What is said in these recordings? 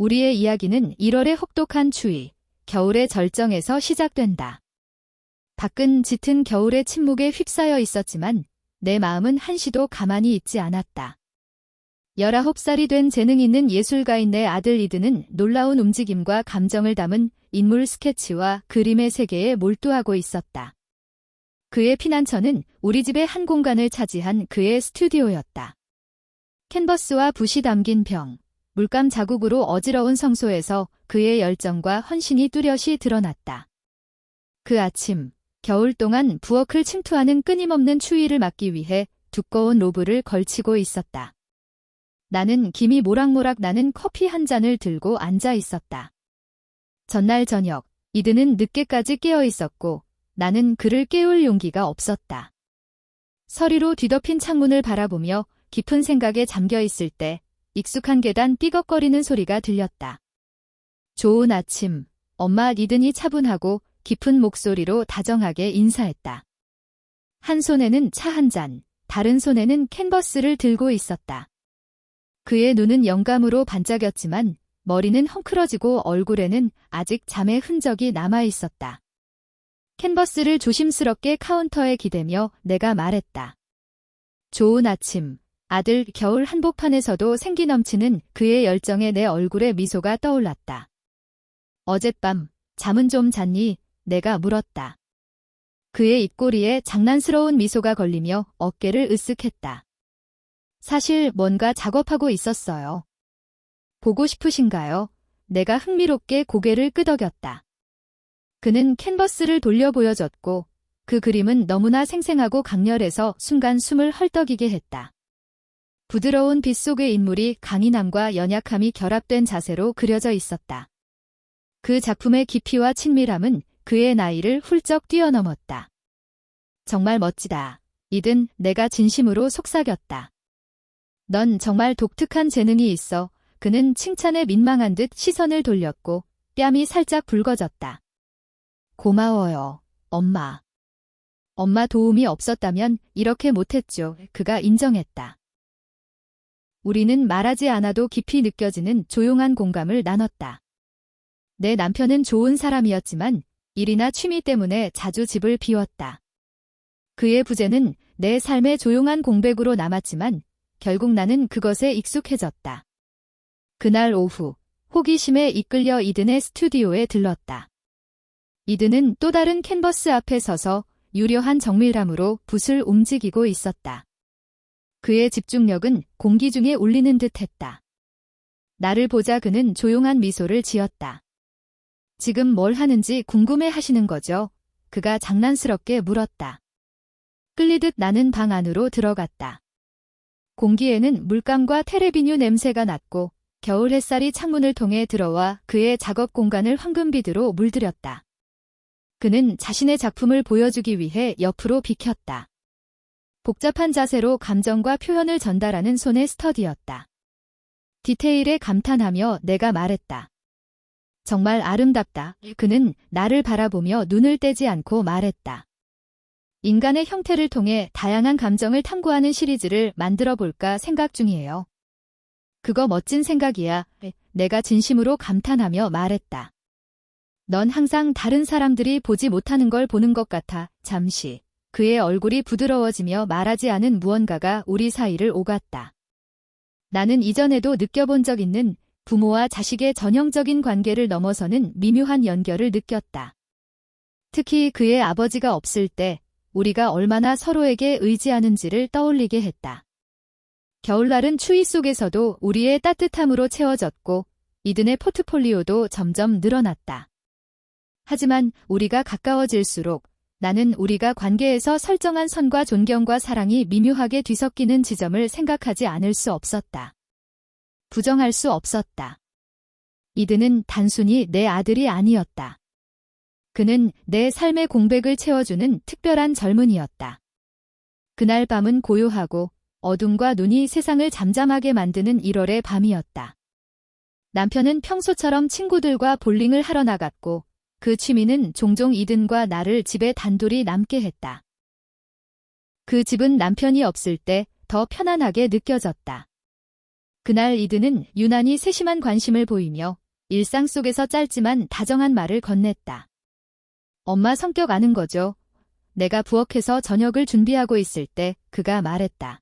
우리의 이야기는 1월의 혹독한 추위, 겨울의 절정에서 시작된다. 밖은 짙은 겨울의 침묵에 휩싸여 있었지만 내 마음은 한시도 가만히 있지 않았다. 19살이 된 재능 있는 예술가인 내 아들 이든은 놀라운 움직임과 감정을 담은 인물 스케치와 그림의 세계에 몰두하고 있었다. 그의 피난처는 우리 집의 한 공간을 차지한 그의 스튜디오였다. 캔버스와 붓이 담긴 병, 물감 자국으로 어지러운 성소에서 그의 열정과 헌신이 뚜렷이 드러났다. 그 아침, 겨울 동안 부엌을 침투하는 끊임없는 추위를 막기 위해 두꺼운 로브를 걸치고 있었다. 나는 김이 모락모락 나는 커피 한 잔을 들고 앉아 있었다. 전날 저녁, 이든은 늦게까지 깨어 있었고 나는 그를 깨울 용기가 없었다. 서리로 뒤덮인 창문을 바라보며 깊은 생각에 잠겨 있을 때 익숙한 계단 삐걱거리는 소리가 들렸다. 좋은 아침, 엄마. 이든이 차분하고 깊은 목소리로 다정하게 인사했다. 한 손에는 차 한 잔, 다른 손에는 캔버스를 들고 있었다. 그의 눈은 영감으로 반짝였지만 머리는 헝클어지고 얼굴에는 아직 잠의 흔적이 남아 있었다. 캔버스를 조심스럽게 카운터에 기대며 내가 말했다. 좋은 아침, 아들. 겨울 한복판에서도 생기 넘치는 그의 열정에 내 얼굴에 미소가 떠올랐다. 어젯밤, 잠은 좀 잤니? 내가 물었다. 그의 입꼬리에 장난스러운 미소가 걸리며 어깨를 으쓱했다. 사실 뭔가 작업하고 있었어요. 보고 싶으신가요? 내가 흥미롭게 고개를 끄덕였다. 그는 캔버스를 돌려 보여줬고 그 그림은 너무나 생생하고 강렬해서 순간 숨을 헐떡이게 했다. 부드러운 빛 속의 인물이 강인함과 연약함이 결합된 자세로 그려져 있었다. 그 작품의 깊이와 친밀함은 그의 나이를 훌쩍 뛰어넘었다. 정말 멋지다. 이든. 내가 진심으로 속삭였다. 넌 정말 독특한 재능이 있어. 그는 칭찬에 민망한 듯 시선을 돌렸고 뺨이 살짝 붉어졌다. 고마워요, 엄마. 엄마 도움이 없었다면 이렇게 못했죠. 그가 인정했다. 우리는 말하지 않아도 깊이 느껴지는 조용한 공감을 나눴다. 내 남편은 좋은 사람이었지만 일이나 취미 때문에 자주 집을 비웠다. 그의 부재는 내 삶의 조용한 공백으로 남았지만 결국 나는 그것에 익숙해졌다. 그날 오후, 호기심에 이끌려 이든의 스튜디오에 들렀다. 이든은 또 다른 캔버스 앞에 서서 유려한 정밀함으로 붓을 움직이고 있었다. 그의 집중력은 공기 중에 울리는 듯했다. 나를 보자 그는 조용한 미소를 지었다. 지금 뭘 하는지 궁금해 하시는 거죠? 그가 장난스럽게 물었다. 끌리듯 나는 방 안으로 들어갔다. 공기에는 물감과 테레비뉴 냄새가 났고 겨울 햇살이 창문을 통해 들어와 그의 작업 공간을 황금빛으로 물들였다. 그는 자신의 작품을 보여주기 위해 옆으로 비켰다. 복잡한 자세로 감정과 표현을 전달하는 손의 스터디였다. 디테일에 감탄하며 내가 말했다. 정말 아름답다. 그는 나를 바라보며 눈을 떼지 않고 말했다. 인간의 형태를 통해 다양한 감정을 탐구하는 시리즈를 만들어 볼까 생각 중이에요. 그거 멋진 생각이야. 내가 진심으로 감탄하며 말했다. 넌 항상 다른 사람들이 보지 못하는 걸 보는 것 같아. 잠시. 그의 얼굴이 부드러워지며 말하지 않은 무언가가 우리 사이를 오갔다. 나는 이전에도 느껴본 적 있는 부모와 자식의 전형적인 관계를 넘어서는 미묘한 연결을 느꼈다. 특히 그의 아버지가 없을 때 우리가 얼마나 서로에게 의지하는지를 떠올리게 했다. 겨울날은 추위 속에서도 우리의 따뜻함으로 채워졌고 이든의 포트폴리오도 점점 늘어났다. 하지만 우리가 가까워질수록 나는 우리가 관계에서 설정한 선과 존경과 사랑이 미묘하게 뒤섞이는 지점을 생각하지 않을 수 없었다. 부정할 수 없었다. 이든은 단순히 내 아들이 아니었다. 그는 내 삶의 공백을 채워주는 특별한 젊은이였다. 그날 밤은 고요하고 어둠과 눈이 세상을 잠잠하게 만드는 1월의 밤이었다. 남편은 평소처럼 친구들과 볼링을 하러 나갔고 그 취미는 종종 이든과 나를 집에 단둘이 남게 했다. 그 집은 남편이 없을 때 더 편안하게 느껴졌다. 그날 이든은 유난히 세심한 관심을 보이며 일상 속에서 짧지만 다정한 말을 건넸다. 엄마 성격 아는 거죠? 내가 부엌에서 저녁을 준비하고 있을 때 그가 말했다.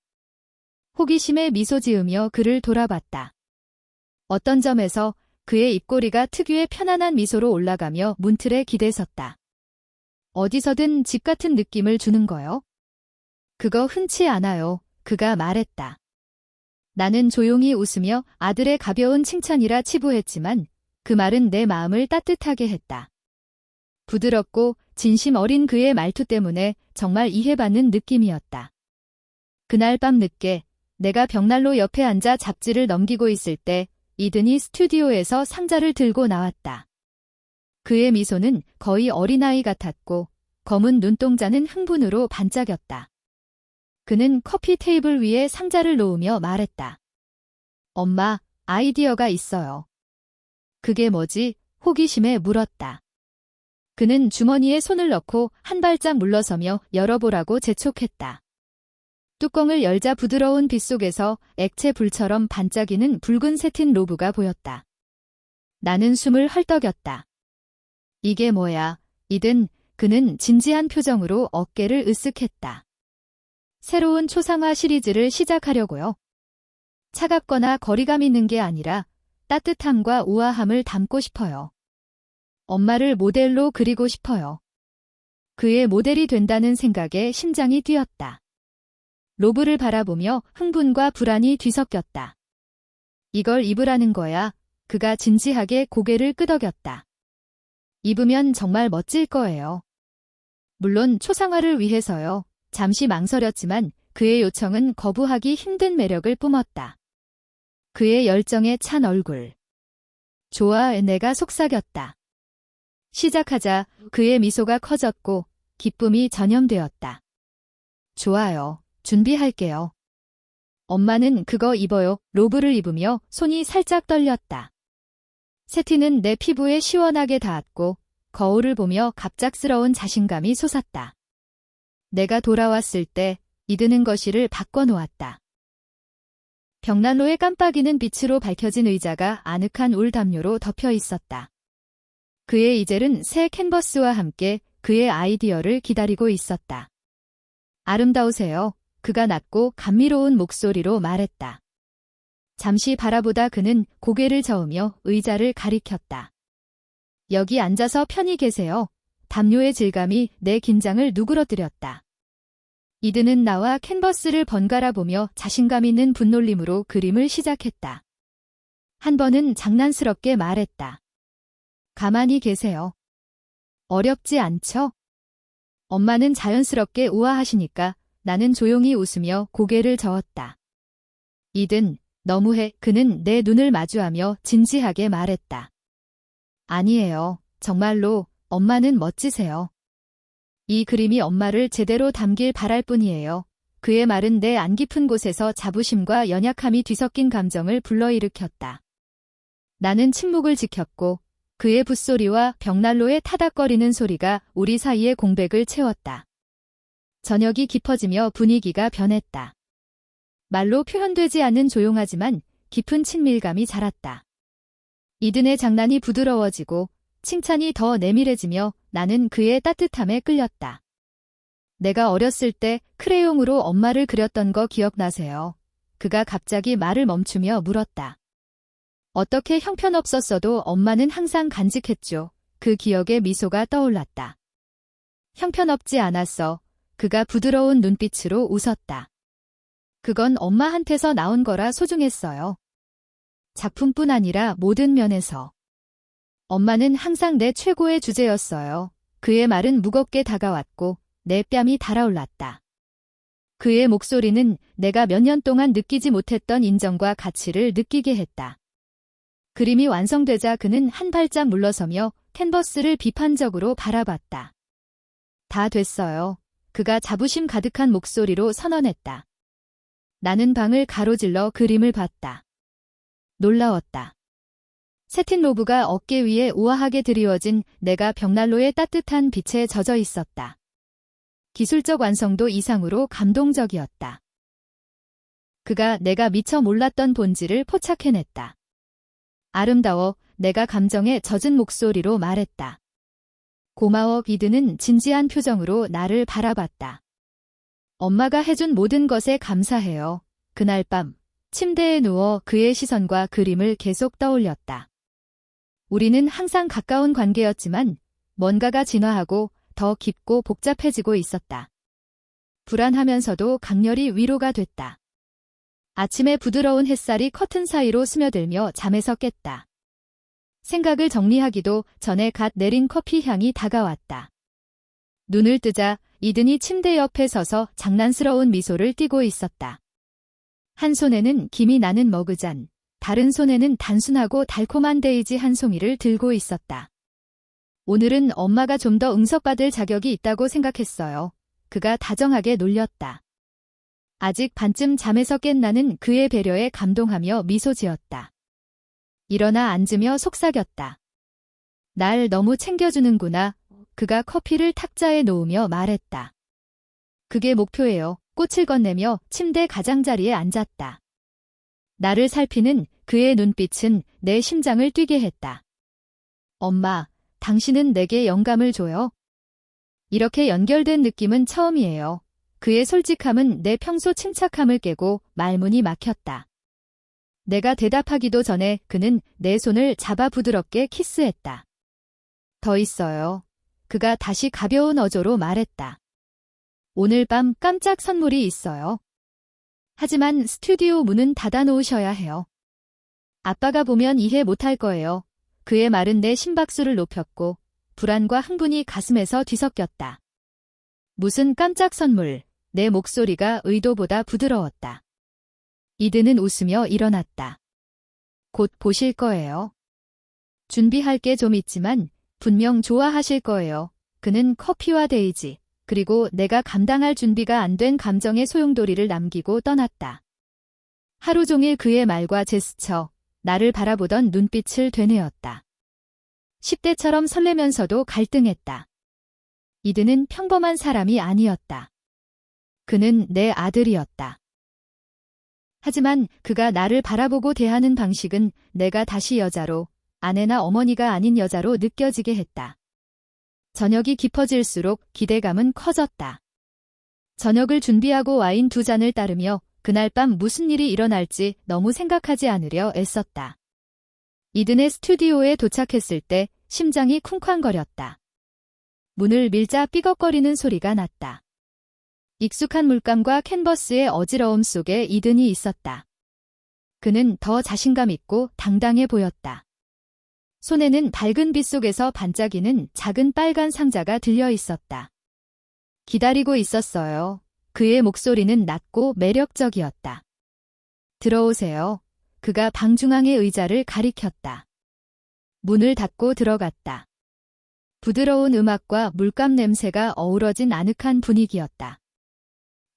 호기심에 미소 지으며 그를 돌아봤다. 어떤 점에서 그의 입꼬리가 특유의 편안한 미소로 올라가며 문틀에 기대섰다. 어디서든 집 같은 느낌을 주는 거요? 그거 흔치 않아요. 그가 말했다. 나는 조용히 웃으며 아들의 가벼운 칭찬이라 치부했지만 그 말은 내 마음을 따뜻하게 했다. 부드럽고 진심 어린 그의 말투 때문에 정말 이해받는 느낌이었다. 그날 밤 늦게 내가 벽난로 옆에 앉아 잡지를 넘기고 있을 때 이든이 스튜디오에서 상자를 들고 나왔다. 그의 미소는 거의 어린아이 같았고 검은 눈동자는 흥분으로 반짝였다. 그는 커피 테이블 위에 상자를 놓으며 말했다. 엄마, 아이디어가 있어요. 그게 뭐지? 호기심에 물었다. 그는 주머니에 손을 넣고 한 발짝 물러서며 열어보라고 재촉했다. 뚜껑을 열자 부드러운 빛 속에서 액체 불처럼 반짝이는 붉은 새틴 로브가 보였다. 나는 숨을 헐떡였다. 이게 뭐야, 이든. 그는 진지한 표정으로 어깨를 으쓱했다. 새로운 초상화 시리즈를 시작하려고요. 차갑거나 거리감 있는 게 아니라 따뜻함과 우아함을 담고 싶어요. 엄마를 모델로 그리고 싶어요. 그의 모델이 된다는 생각에 심장이 뛰었다. 로브를 바라보며 흥분과 불안이 뒤섞였다. 이걸 입으라는 거야. 그가 진지하게 고개를 끄덕였다. 입으면 정말 멋질 거예요. 물론 초상화를 위해서요. 잠시 망설였지만 그의 요청은 거부하기 힘든 매력을 뿜었다. 그의 열정에 찬 얼굴. 좋아, 내가 속삭였다. 시작하자 그의 미소가 커졌고 기쁨이 전염되었다. 좋아요. 준비할게요. 엄마는 그거 입어요. 로브를 입으며 손이 살짝 떨렸다. 새티는 내 피부에 시원하게 닿았고 거울을 보며 갑작스러운 자신감이 솟았다. 내가 돌아왔을 때 이드는 거실을 바꿔놓았다. 벽난로의 깜빡이는 빛으로 밝혀진 의자가 아늑한 울 담요로 덮여 있었다. 그의 이젤은 새 캔버스와 함께 그의 아이디어를 기다리고 있었다. 아름다우세요. 그가 낮고 감미로운 목소리로 말했다. 잠시 바라보다 그는 고개를 저으며 의자를 가리켰다. 여기 앉아서 편히 계세요. 담요의 질감이 내 긴장을 누그러뜨렸다. 이드는 나와 캔버스를 번갈아 보며 자신감 있는 분놀림으로 그림을 시작했다. 한 번은 장난스럽게 말했다. 가만히 계세요. 어렵지 않죠? 엄마는 자연스럽게 우아하시니까 나는 조용히 웃으며 고개를 저었다. 이든, 너무해. 그는 내 눈을 마주하며 진지하게 말했다. 아니에요. 정말로 엄마는 멋지세요. 이 그림이 엄마를 제대로 담길 바랄 뿐이에요. 그의 말은 내 안 깊은 곳에서 자부심과 연약함이 뒤섞인 감정을 불러일으켰다. 나는 침묵을 지켰고 그의 붓소리와 벽난로의 타닥거리는 소리가 우리 사이의 공백을 채웠다. 저녁이 깊어지며 분위기가 변했다. 말로 표현되지 않는 조용하지만 깊은 친밀감이 자랐다. 이든의 장난이 부드러워지고 칭찬이 더 내밀해지며 나는 그의 따뜻함에 끌렸다. 내가 어렸을 때 크레용으로 엄마를 그렸던 거 기억나세요? 그가 갑자기 말을 멈추며 물었다. 어떻게 형편없었어도 엄마는 항상 간직했죠. 그 기억에 미소가 떠올랐다. 형편없지 않았어. 그가 부드러운 눈빛으로 웃었다. 그건 엄마한테서 나온 거라 소중했어요. 작품뿐 아니라 모든 면에서. 엄마는 항상 내 최고의 주제였어요. 그의 말은 무겁게 다가왔고 내 뺨이 달아올랐다. 그의 목소리는 내가 몇 년 동안 느끼지 못했던 인정과 가치를 느끼게 했다. 그림이 완성되자 그는 한 발짝 물러서며 캔버스를 비판적으로 바라봤다. 다 됐어요. 그가 자부심 가득한 목소리로 선언했다. 나는 방을 가로질러 그림을 봤다. 놀라웠다. 새틴 로브가 어깨 위에 우아하게 드리워진 내가 벽난로의 따뜻한 빛에 젖어 있었다. 기술적 완성도 이상으로 감동적이었다. 그가 내가 미처 몰랐던 본질을 포착해냈다. 아름다워, 내가 감정에 젖은 목소리로 말했다. 고마워. 이든은 진지한 표정으로 나를 바라봤다. 엄마가 해준 모든 것에 감사해요. 그날 밤 침대에 누워 그의 시선과 그림을 계속 떠올렸다. 우리는 항상 가까운 관계였지만 뭔가가 진화하고 더 깊고 복잡해지고 있었다. 불안하면서도 강렬히 위로가 됐다. 아침에 부드러운 햇살이 커튼 사이로 스며들며 잠에서 깼다. 생각을 정리하기도 전에 갓 내린 커피 향이 다가왔다. 눈을 뜨자 이든이 침대 옆에 서서 장난스러운 미소를 띠고 있었다. 한 손에는 김이 나는 머그잔, 다른 손에는 단순하고 달콤한 데이지 한 송이를 들고 있었다. 오늘은 엄마가 좀 더 응석받을 자격이 있다고 생각했어요. 그가 다정하게 놀렸다. 아직 반쯤 잠에서 깬 나는 그의 배려에 감동하며 미소 지었다. 일어나 앉으며 속삭였다. 날 너무 챙겨주는구나. 그가 커피를 탁자에 놓으며 말했다. 그게 목표예요. 꽃을 건네며 침대 가장자리에 앉았다. 나를 살피는 그의 눈빛은 내 심장을 뛰게 했다. 엄마, 당신은 내게 영감을 줘요. 이렇게 연결된 느낌은 처음이에요. 그의 솔직함은 내 평소 침착함을 깨고 말문이 막혔다. 내가 대답하기도 전에 그는 내 손을 잡아 부드럽게 키스했다. 더 있어요. 그가 다시 가벼운 어조로 말했다. 오늘 밤 깜짝 선물이 있어요. 하지만 스튜디오 문은 닫아 놓으셔야 해요. 아빠가 보면 이해 못할 거예요. 그의 말은 내 심박수를 높였고 불안과 흥분이 가슴에서 뒤섞였다. 무슨 깜짝 선물. 내 목소리가 의도보다 부드러웠다. 이든은 웃으며 일어났다. 곧 보실 거예요. 준비할 게 좀 있지만 분명 좋아하실 거예요. 그는 커피와 데이지, 그리고 내가 감당할 준비가 안 된 감정의 소용돌이를 남기고 떠났다. 하루 종일 그의 말과 제스처, 나를 바라보던 눈빛을 되뇌었다. 10대처럼 설레면서도 갈등했다. 이든은 평범한 사람이 아니었다. 그는 내 아들이었다. 하지만 그가 나를 바라보고 대하는 방식은 내가 다시 여자로, 아내나 어머니가 아닌 여자로 느껴지게 했다. 저녁이 깊어질수록 기대감은 커졌다. 저녁을 준비하고 와인 2잔을 따르며 그날 밤 무슨 일이 일어날지 너무 생각하지 않으려 애썼다. 이든의 스튜디오에 도착했을 때 심장이 쿵쾅거렸다. 문을 밀자 삐걱거리는 소리가 났다. 익숙한 물감과 캔버스의 어지러움 속에 이든이 있었다. 그는 더 자신감 있고 당당해 보였다. 손에는 밝은 빛 속에서 반짝이는 작은 빨간 상자가 들려 있었다. 기다리고 있었어요. 그의 목소리는 낮고 매력적이었다. 들어오세요. 그가 방 중앙의 의자를 가리켰다. 문을 닫고 들어갔다. 부드러운 음악과 물감 냄새가 어우러진 아늑한 분위기였다.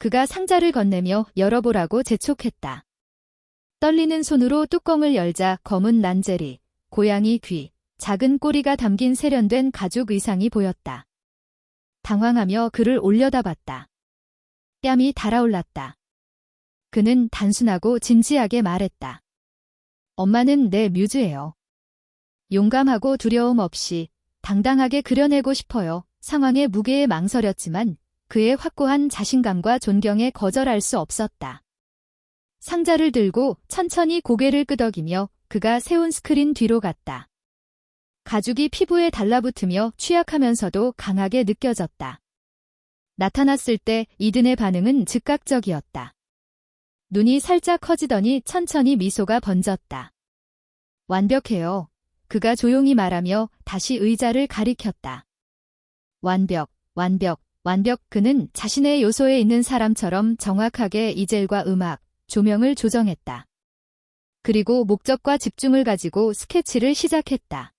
그가 상자를 건네며 열어보라고 재촉했다. 떨리는 손으로 뚜껑을 열자 검은 란제리, 고양이 귀, 작은 꼬리가 담긴 세련된 가죽 의상이 보였다. 당황하며 그를 올려다봤다. 뺨이 달아올랐다. 그는 단순하고 진지하게 말했다. 엄마는 내 뮤즈예요. 용감하고 두려움 없이 당당하게 그려내고 싶어요. 상황의 무게에 망설였지만 그의 확고한 자신감과 존경에 거절할 수 없었다. 상자를 들고 천천히 고개를 끄덕이며 그가 세운 스크린 뒤로 갔다. 가죽이 피부에 달라붙으며 취약하면서도 강하게 느껴졌다. 나타났을 때 이든의 반응은 즉각적이었다. 눈이 살짝 커지더니 천천히 미소가 번졌다. 완벽해요. 그가 조용히 말하며 다시 의자를 가리켰다. 완벽, 완벽, 완벽. 그는 자신의 요소에 있는 사람처럼 정확하게 이젤과 음악, 조명을 조정했다. 그리고 목적과 집중을 가지고 스케치를 시작했다.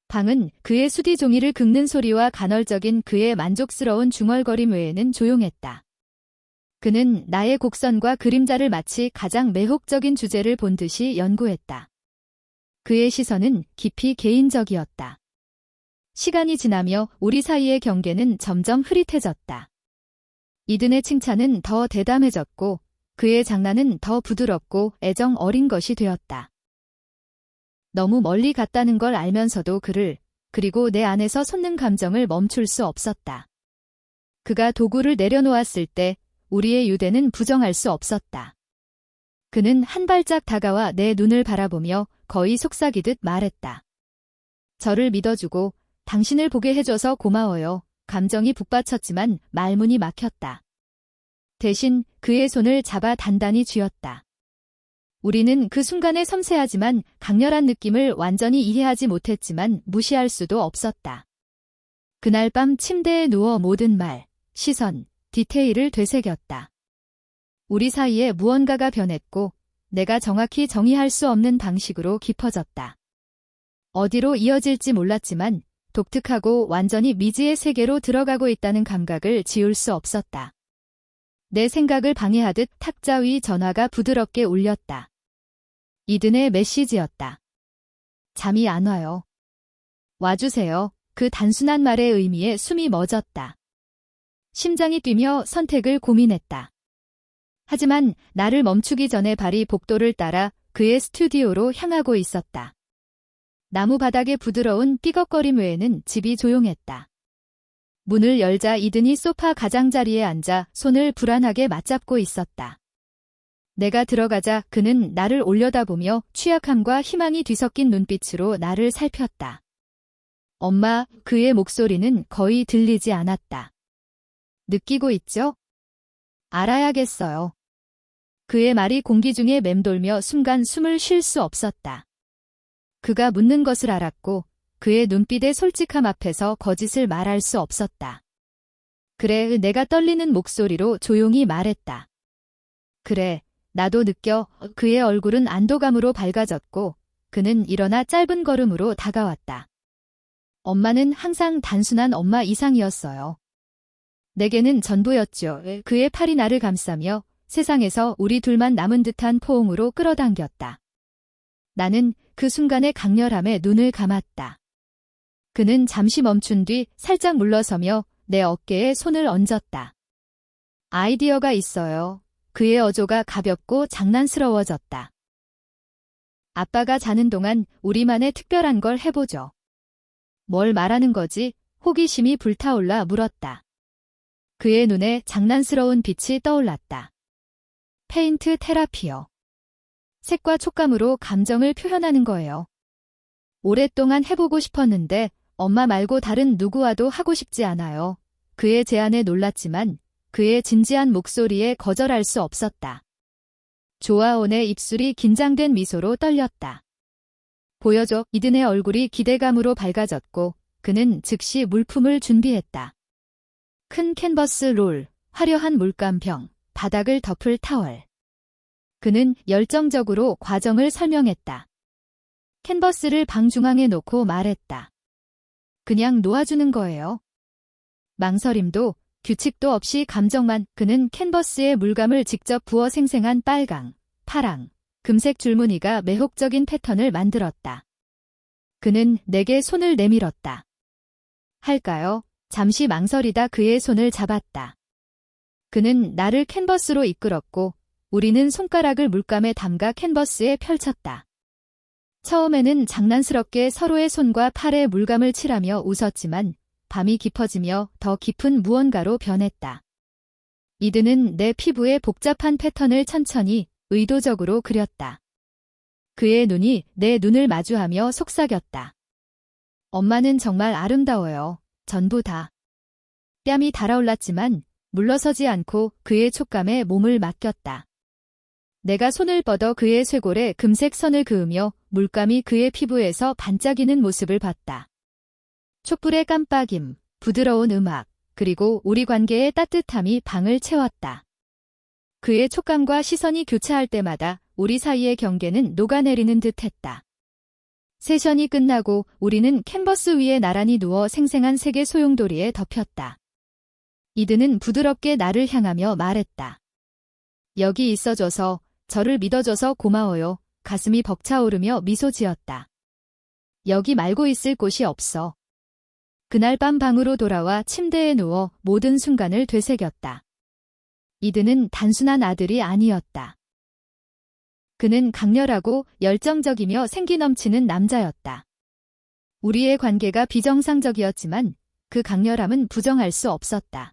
방은 그의 수디 종이를 긁는 소리와 간헐적인 그의 만족스러운 중얼거림 외에는 조용했다. 그는 나의 곡선과 그림자를 마치 가장 매혹적인 주제를 본 듯이 연구했다. 그의 시선은 깊이 개인적이었다. 시간이 지나며 우리 사이의 경계는 점점 흐릿해졌다. 이든의 칭찬은 더 대담해졌고 그의 장난은 더 부드럽고 애정 어린 것이 되었다. 너무 멀리 갔다는 걸 알면서도 그리고 내 안에서 솟는 감정을 멈출 수 없었다. 그가 도구를 내려놓았을 때 우리의 유대는 부정할 수 없었다. 그는 한 발짝 다가와 내 눈을 바라보며 거의 속삭이듯 말했다. 저를 믿어주고 당신을 보게 해줘서 고마워요. 감정이 북받쳤지만 말문이 막혔다. 대신 그의 손을 잡아 단단히 쥐었다. 우리는 그 순간의 섬세하지만 강렬한 느낌을 완전히 이해하지 못했지만 무시할 수도 없었다. 그날 밤 침대에 누워 모든 말, 시선, 디테일을 되새겼다. 우리 사이에 무언가가 변했고 내가 정확히 정의할 수 없는 방식으로 깊어졌다. 어디로 이어질지 몰랐지만 독특하고 완전히 미지의 세계로 들어가고 있다는 감각을 지울 수 없었다. 내 생각을 방해하듯 탁자 위 전화가 부드럽게 울렸다. 이든의 메시지였다. 잠이 안 와요. 와주세요. 그 단순한 말의 의미에 숨이 멎었다. 심장이 뛰며 선택을 고민했다. 하지만 나를 멈추기 전에 발이 복도를 따라 그의 스튜디오로 향하고 있었다. 나무 바닥의 부드러운 삐걱거림 외에는 집이 조용했다. 문을 열자 이든이 소파 가장자리에 앉아 손을 불안하게 맞잡고 있었다. 내가 들어가자 그는 나를 올려다보며 취약함과 희망이 뒤섞인 눈빛으로 나를 살폈다. 엄마, 그의 목소리는 거의 들리지 않았다. 느끼고 있죠? 알아야겠어요. 그의 말이 공기 중에 맴돌며 순간 숨을 쉴 수 없었다. 그가 묻는 것을 알았고 그의 눈빛의 솔직함 앞에서 거짓을 말할 수 없었다. 그래, 내가 떨리는 목소리로 조용히 말했다. 그래, 나도 느껴. 그의 얼굴은 안도감으로 밝아졌고 그는 일어나 짧은 걸음으로 다가왔다. 엄마는 항상 단순한 엄마 이상이었어요. 내게는 전부였죠. 그의 팔이 나를 감싸며 세상에서 우리 둘만 남은 듯한 포옹으로 끌어당겼다. 나는 그 순간의 강렬함에 눈을 감았다. 그는 잠시 멈춘 뒤 살짝 물러서며 내 어깨에 손을 얹었다. 아이디어가 있어요. 그의 어조가 가볍고 장난스러워졌다. 아빠가 자는 동안 우리만의 특별한 걸 해보죠. 뭘 말하는 거지? 호기심이 불타올라 물었다. 그의 눈에 장난스러운 빛이 떠올랐다. 페인트 테라피요. 색과 촉감으로 감정을 표현하는 거예요. 오랫동안 해보고 싶었는데 엄마 말고 다른 누구와도 하고 싶지 않아요. 그의 제안에 놀랐지만 그의 진지한 목소리에 거절할 수 없었다. 조아온의 입술이 긴장된 미소로 떨렸다. 보여줘. 이든의 얼굴이 기대감으로 밝아졌고 그는 즉시 물품을 준비했다. 큰 캔버스 롤, 화려한 물감병, 바닥을 덮을 타월. 그는 열정적으로 과정을 설명했다. 캔버스를 방 중앙에 놓고 말했다. 그냥 놓아주는 거예요. 망설임도 규칙도 없이 감정만. 그는 캔버스에 물감을 직접 부어 생생한 빨강, 파랑, 금색 줄무늬가 매혹적인 패턴을 만들었다. 그는 내게 손을 내밀었다. 할까요? 잠시 망설이다 그의 손을 잡았다. 그는 나를 캔버스로 이끌었고 우리는 손가락을 물감에 담가 캔버스에 펼쳤다. 처음에는 장난스럽게 서로의 손과 팔에 물감을 칠하며 웃었지만 밤이 깊어지며 더 깊은 무언가로 변했다. 이든은 내 피부에 복잡한 패턴을 천천히 의도적으로 그렸다. 그의 눈이 내 눈을 마주하며 속삭였다. 엄마는 정말 아름다워요. 전부 다. 뺨이 달아올랐지만 물러서지 않고 그의 촉감에 몸을 맡겼다. 내가 손을 뻗어 그의 쇄골에 금색 선을 그으며 물감이 그의 피부에서 반짝이는 모습을 봤다. 촛불의 깜빡임, 부드러운 음악, 그리고 우리 관계의 따뜻함이 방을 채웠다. 그의 촉감과 시선이 교차할 때마다 우리 사이의 경계는 녹아내리는 듯했다. 세션이 끝나고 우리는 캔버스 위에 나란히 누워 생생한 색의 소용돌이에 덮였다. 이든은 부드럽게 나를 향하며 말했다. 여기 있어줘서, 저를 믿어줘서 고마워요. 가슴이 벅차오르며 미소 지었다. 여기 말고 있을 곳이 없어. 그날 밤 방으로 돌아와 침대에 누워 모든 순간을 되새겼다. 이든은 단순한 아들이 아니었다. 그는 강렬하고 열정적이며 생기 넘치는 남자였다. 우리의 관계가 비정상적이었지만 그 강렬함은 부정할 수 없었다.